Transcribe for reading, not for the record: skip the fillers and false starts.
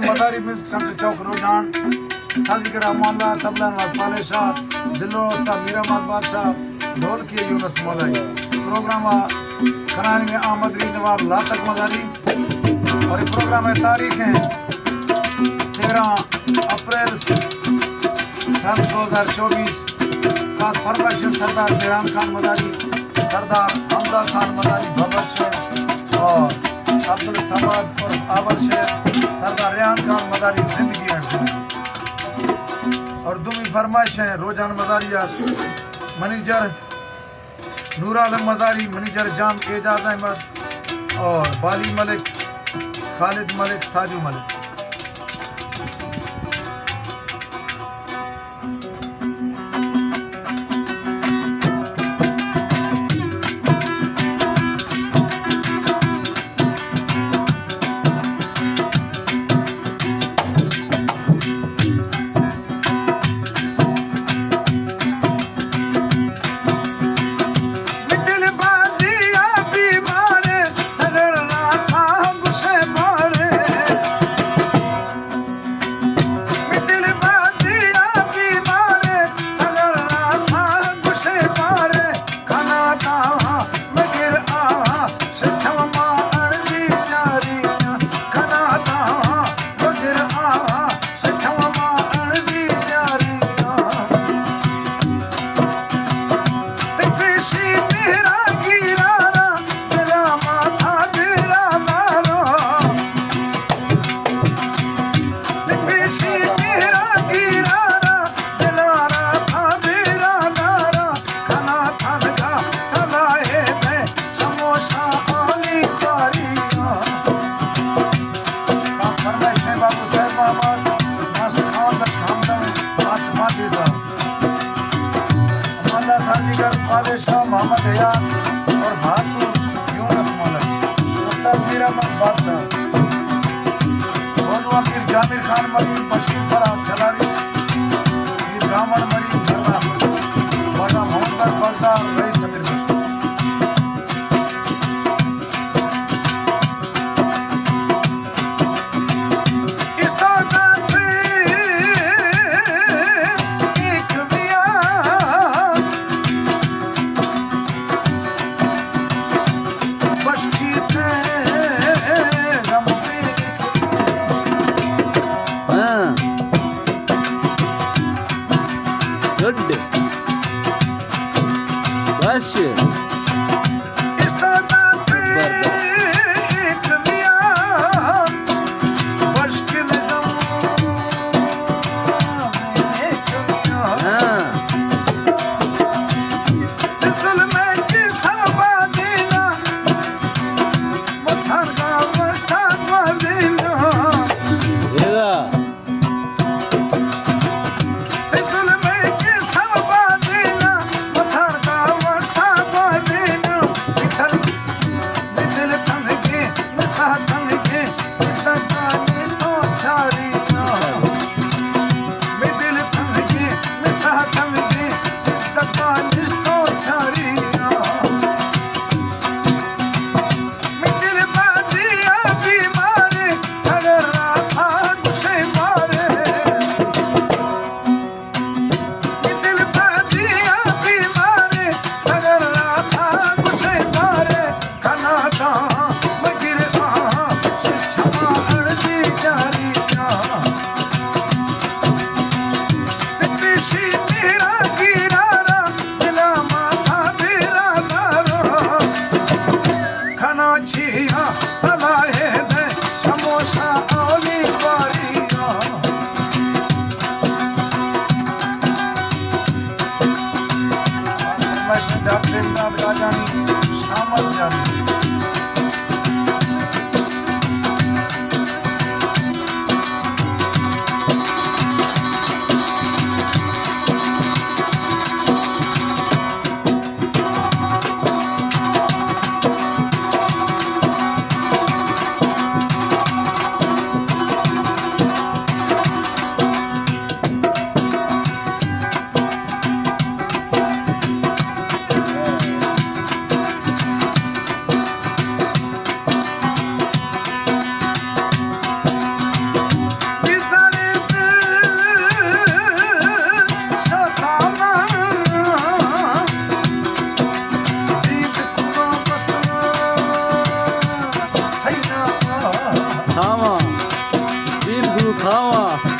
मदारी music centre चौक रोजान साजिकरा मोहल्ला तबला नवाज पाले शाह दिलो उस्ताद मीरामद बादशाह ढोल की यूनुस मौलाई प्रोग्राम करानी में आमद री नवाब लातक मदारी और ये प्रोग्राम है तारीख है 13 अप्रैल सन 2024 खास फरमाइश सरदार जयराम खान मदारी सरदार हमदा खान मदारी भवर शेख और अब्दुल समद और आवर शेख सरदार रेहान खान मदारी जिंदगी है और दुमी फरमाइश है रोजान मजारिया मैनेजर नूर आलम मजारी मैनेजर जाम एजाज अहमद और बाली मलिक खालिद मलिक साजू मलिक मोहम्मद यार और भातू यूनुस मौलाई उस्ताद मीरामद बादशाह बोलवा पीर जामिर खान मरी बशीर फराज जलाली पीर ब्राह्मण मरी धरना वरना मोहम्मद फरदार रईस अमीर खावा